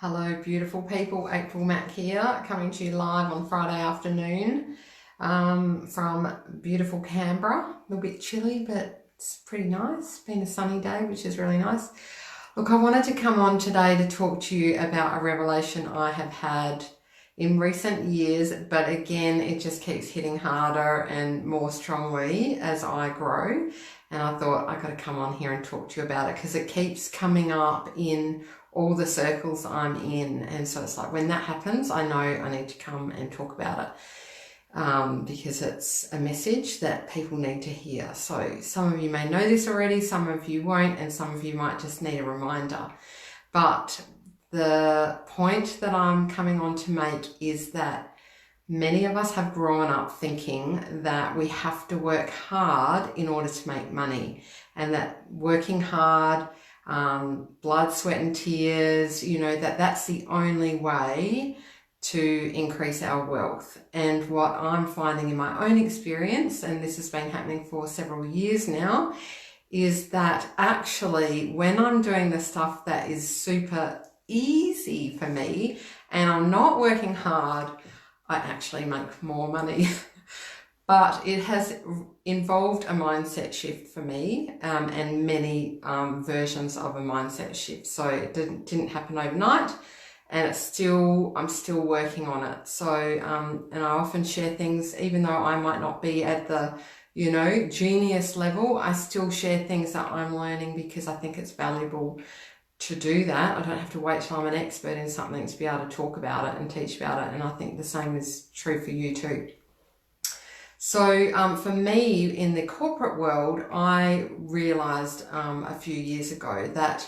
Hello, beautiful people. April Mack here, coming to you live on Friday afternoon from beautiful Canberra. A little bit chilly, but it's pretty nice. It's been a sunny day, which is really nice. Look, I wanted to come on today to talk to you about a revelation I have had in recent years, but again, it just keeps hitting harder and more strongly as I grow. And I thought I got to come on here and talk to you about it because it keeps coming up in all the circles I'm in. And so it's like when that happens, I know I need to come and talk about it because it's a message that people need to hear. So some of you may know this already, some of you won't, and some of you might just need a reminder. But the point that I'm coming on to make is that many of us have grown up thinking that we have to work hard in order to make money, and that working hard, blood, sweat and tears, that's the only way to increase our wealth. And what I'm finding in my own experience, and this has been happening for several years now, is that actually when I'm doing the stuff that is super easy for me and I'm not working hard, I actually make more money. But it has involved a mindset shift for me and many versions of a mindset shift. So it didn't happen overnight, and I'm still working on it. So, and I often share things, even though I might not be at the, genius level, I still share things that I'm learning because I think it's valuable to do that. I don't have to wait till I'm an expert in something to be able to talk about it and teach about it. And I think the same is true for you too. So for me in the corporate world, I realized a few years ago that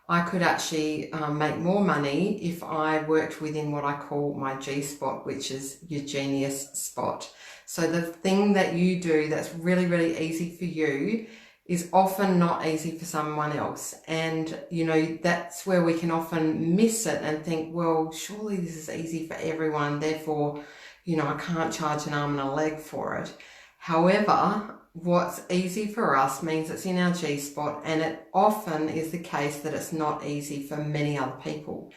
I could actually make more money if I worked within what I call my G spot, which is your genius spot. So the thing that you do that's really, really easy for you is often not easy for someone else. And, that's where we can often miss it and think, well, surely this is easy for everyone. Therefore, I can't charge an arm and a leg for it. However, what's easy for us means it's in our G spot, and it often is the case that it's not easy for many other people.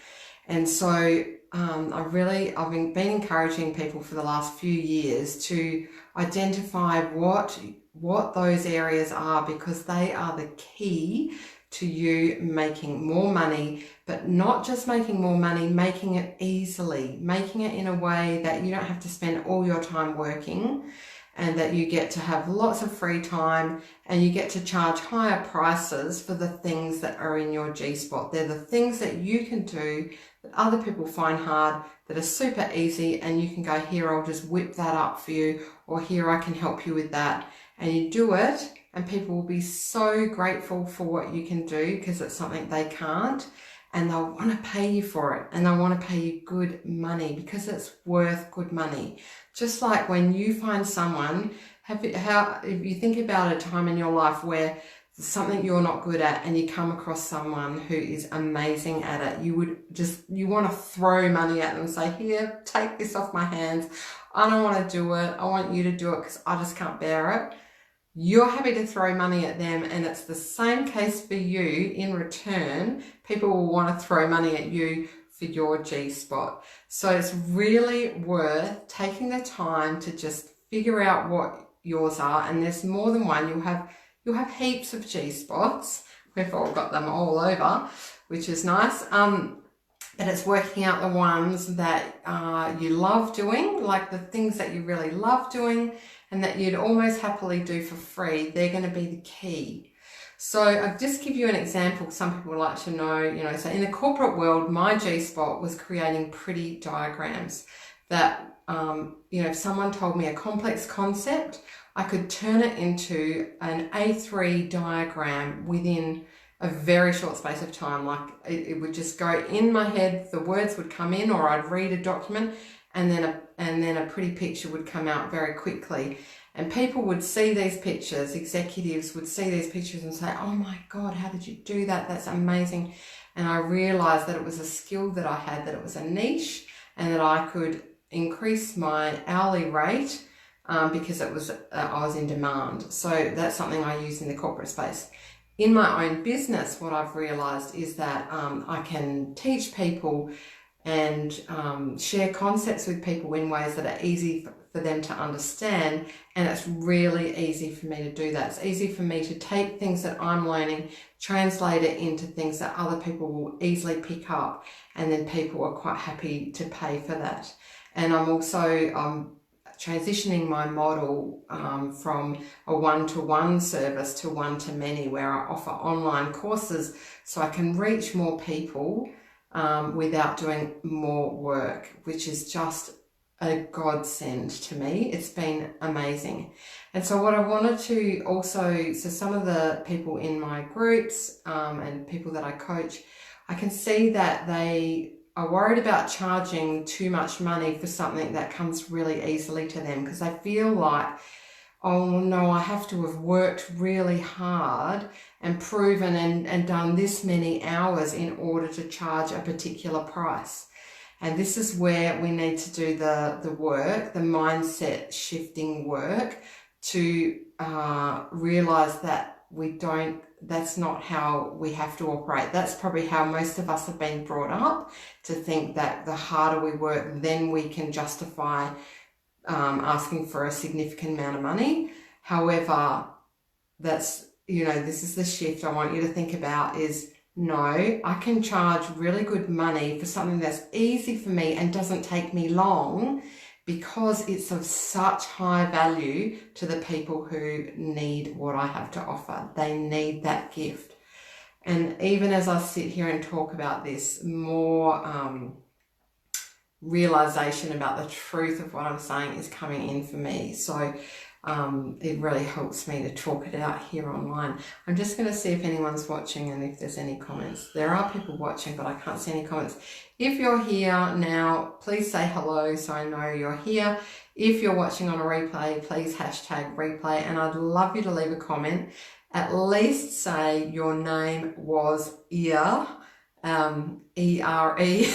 And so I've been encouraging people for the last few years to identify what those areas are, because they are the key to you making more money, but not just making more money, making it easily, making it in a way that you don't have to spend all your time working, and that you get to have lots of free time and you get to charge higher prices for the things that are in your G spot. They're the things that you can do that other people find hard, that are super easy, and you can go, here, I'll just whip that up for you, or here, I can help you with that. And you do it, and people will be so grateful for what you can do because it's something they can't, and they'll want to pay you for it, and they'll want to pay you good money because it's worth good money. Just like when you find someone, if you think about a time in your life where there's something you're not good at and you come across someone who is amazing at it, you want to throw money at them and say, here, take this off my hands. I don't want to do it. I want you to do it because I just can't bear it. You're happy to throw money at them, and it's the same case for you. In return, people will want to throw money at you for your G spot. So it's really worth taking the time to just figure out what yours are, and there's more than one. You'll have heaps of G spots. We've all got them all over, which is nice. But it's working out the ones that you love doing, like the things that you really love doing and that you'd almost happily do for free. They're going to be the key. So I'll just give you an example. Some people like to know, so in the corporate world, my G spot was creating pretty diagrams that, if someone told me a complex concept, I could turn it into an A3 diagram within a very short space of time. Like it would just go in my head, the words would come in, or I'd read a document, and then a pretty picture would come out very quickly. And people would see these pictures, executives would see these pictures and say, oh my God, how did you do that? That's amazing. And I realized that it was a skill that I had, that it was a niche, and that I could increase my hourly rate because I was in demand. So that's something I use in the corporate space. in my own business, what I've realized is that I can teach people and share concepts with people in ways that are easy for them to understand, and it's really easy for me to do that. It's easy for me to take things that I'm learning, translate it into things that other people will easily pick up, and then people are quite happy to pay for that. And I'm also transitioning my model from a one-to-one service to one-to-many, where I offer online courses so I can reach more people without doing more work, which is just a godsend to me. It's been amazing. And so what I wanted to also, so some of the people in my groups and people that I coach, I can see that they are worried about charging too much money for something that comes really easily to them, because they feel like, oh no, I have to have worked really hard and proven and done this many hours in order to charge a particular price. And this is where we need to do the work, the mindset shifting work, to realize that that's not how we have to operate. That's probably how most of us have been brought up, to think that the harder we work, then we can justify asking for a significant amount of money. However, this is the shift I want you to think about is, no, I can charge really good money for something that's easy for me and doesn't take me long, because it's of such high value to the people who need what I have to offer. They need that gift. And even as I sit here and talk about this, more realization about the truth of what I'm saying is coming in for me. So it really helps me to talk it out here online. I'm just going to see if anyone's watching and if there's any comments. There are people watching, but I can't see any comments. If you're here now, please say hello so I know you're here. If you're watching on a replay, please hashtag replay, and I'd love you to leave a comment. At least say your name was Ere, E-R-E.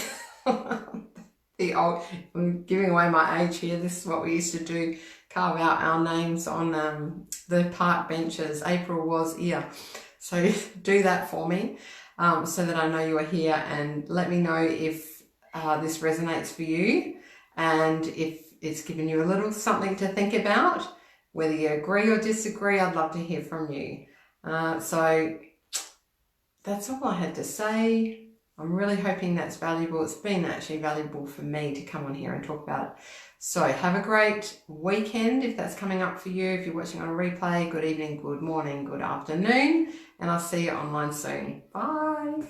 I'm giving away my age here. This is what we used to do, carve out our names on the park benches. April was Ere. So do that for me so that I know you are here, and let me know if this resonates for you, and if it's given you a little something to think about. Whether you agree or disagree, I'd love to hear from you. So that's all I had to say. I'm really hoping that's valuable. It's been actually valuable for me to come on here and talk about it. So have a great weekend if that's coming up for you. If you're watching on a replay, good evening, good morning, good afternoon, and I'll see you online soon. Bye.